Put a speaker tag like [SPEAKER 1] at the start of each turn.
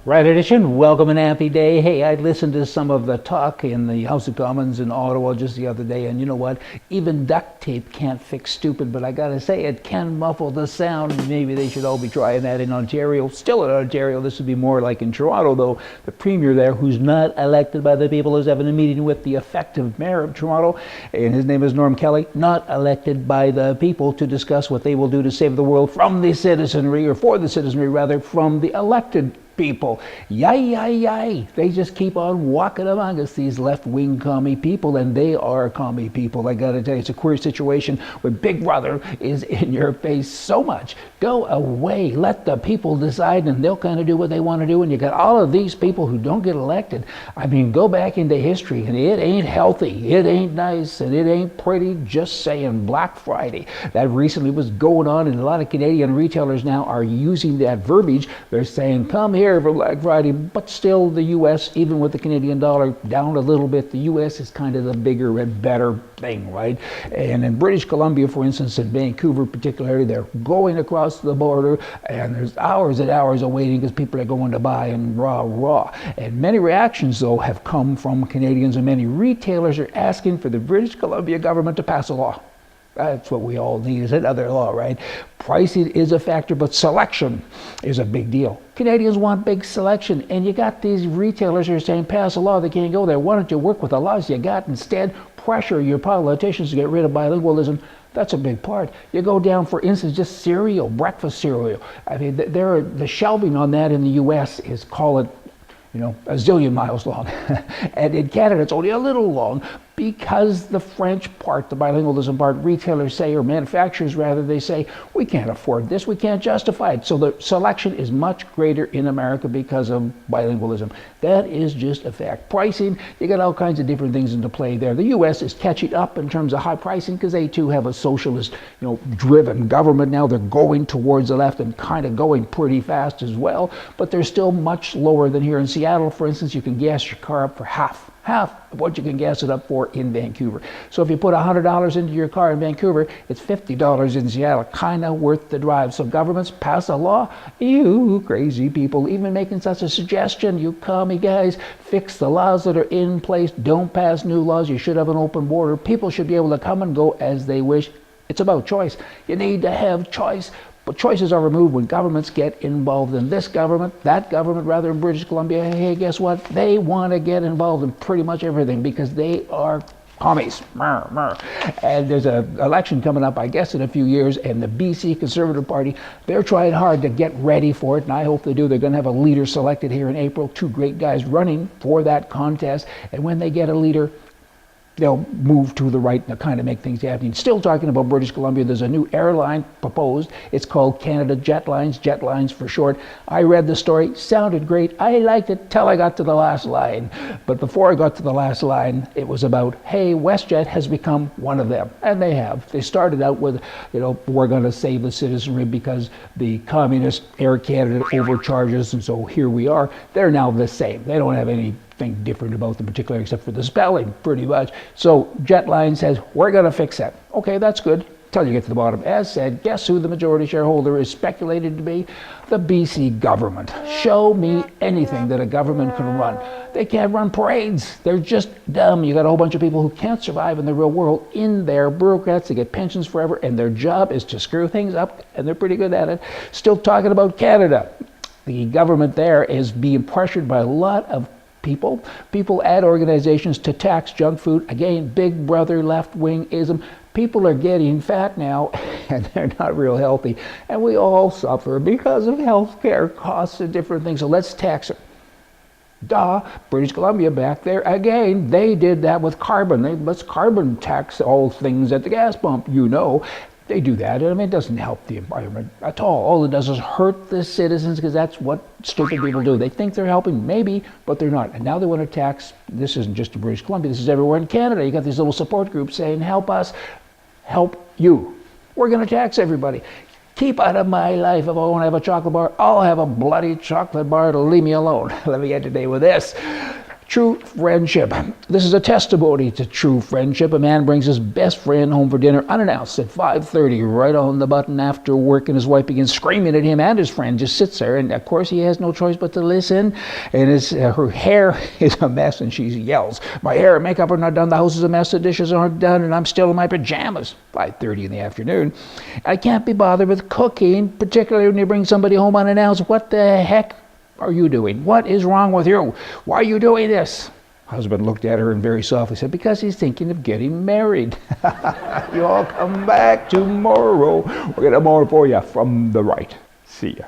[SPEAKER 1] Right edition, welcome and happy day. Hey, I listened to some of the talk in the House of Commons in Ottawa just the other day, and you know what? Even duct tape can't fix stupid, but I gotta say, it can muffle the sound. Maybe they should all be trying that in Ontario. Still in Ontario, this would be more like in Toronto, though. The Premier there, who's not elected by the people, is having a meeting with the effective Mayor of Toronto, and his name is Norm Kelly, not elected by the people, to discuss what they will do to save the world from the citizenry, or for the citizenry rather, from the elected people. Yay. They just keep on walking among us, these left-wing commie people, and they are commie people. I gotta tell you, it's a queer situation where Big Brother is in your face so much. Go away, let the people decide, and they'll kind of do what they want to do. And you got all of these people who don't get elected. I mean, go back into history, and it ain't healthy, it ain't nice, and it ain't pretty. Just saying. Black Friday, that recently was going on, and a lot of Canadian retailers now are using that verbiage. They're saying, come here for Black Friday, but still the U.S., even with the Canadian dollar down a little bit, the U.S. is kind of the bigger and better thing, right? And in British Columbia, for instance, in Vancouver particularly, they're going across the border, and there's hours and hours of waiting because people are going to buy and rah. And many reactions, though, have come from Canadians, and many retailers are asking for the British Columbia government to pass a law. That's what we all need, is another law, right? Pricing is a factor, but selection is a big deal. Canadians want big selection, and you got these retailers who are saying, pass a law, they can't go there. Why don't you work with the laws you got? Instead, pressure your politicians to get rid of bilingualism. That's a big part. You go down, for instance, just cereal, breakfast cereal. I mean, the shelving on that in the U.S. is, call it, a zillion miles long. And in Canada, it's only a little long, because the French part, the bilingualism part, retailers say, or manufacturers rather, they say, we can't afford this, we can't justify it. So the selection is much greater in America because of bilingualism. That is just a fact. Pricing, you got all kinds of different things into play there. The U.S. is catching up in terms of high pricing because they too have a socialist, driven government now. They're going towards the left and kind of going pretty fast as well, but they're still much lower than here in Seattle. For instance, you can gas your car up for half of what you can gas it up for in Vancouver. So if you put $100 into your car in Vancouver, it's $50 in Seattle, kind of worth the drive. So governments pass a law, you crazy people, even making such a suggestion, you commie guys, fix the laws that are in place, don't pass new laws, you should have an open border, people should be able to come and go as they wish. It's about choice. You need to have choice. But choices are removed when governments get involved in this government, that government, rather, in British Columbia. Hey, guess what? They want to get involved in pretty much everything because they are commies. And there's an election coming up, I guess, in a few years, and the BC Conservative Party, they're trying hard to get ready for it, and I hope they do. They're going to have a leader selected here in April, 2 great guys running for that contest, and when they get a leader, they'll move to the right and kind of make things happen. Still talking about British Columbia, there's a new airline proposed. It's called Canada Jetlines, Jetlines for short. I read the story, sounded great. I liked it till I got to the last line. But before I got to the last line, it was about, hey, WestJet has become one of them. And they have. They started out with, we're going to save the citizenry because the communist Air Canada overcharges, and so here we are. They're now the same. They don't have anything different about them particularly except for the spelling, pretty much. So Jetlines says, we're going to fix that. Okay, that's good. Till you get to the bottom. As said, guess who the majority shareholder is speculated to be? The BC government. Show me anything that a government can run. They can't run parades. They're just dumb. You got a whole bunch of people who can't survive in the real world in there, bureaucrats. They get pensions forever, and their job is to screw things up, and they're pretty good at it. Still talking about Canada. The government there is being pressured by a lot of people at organizations to tax junk food. Again, big brother left-wingism. People are getting fat now, and they're not real healthy. And we all suffer because of health care costs and different things. So let's tax it. Duh, British Columbia back there, again, they did that with carbon. Let's carbon tax all things at the gas pump, They do that, and it doesn't help the environment at all. All it does is hurt the citizens, because that's what stupid people do. They think they're helping, maybe, but they're not. And now they want to tax, this isn't just in British Columbia, this is everywhere in Canada. You got these little support groups saying, help us, help you. We're going to tax everybody. Keep out of my life. If I want to have a chocolate bar, I'll have a bloody chocolate bar to leave me alone. Let me get today with this. True friendship. This is a testimony to true friendship. A man brings his best friend home for dinner unannounced at 5:30, right on the button after work, and his wife begins screaming at him, and his friend just sits there, and of course he has no choice but to listen. And her hair is a mess, and she yells, "My hair and makeup are not done, the house is a mess, the dishes aren't done, and I'm still in my pajamas." 5:30 in the afternoon. "I can't be bothered with cooking, particularly when you bring somebody home unannounced. What the heck are you doing? What is wrong with you? Why are you doing this?" Husband looked at her and very softly said, "Because he's thinking of getting married." You all come back tomorrow. We'll get more for you from the right. See ya.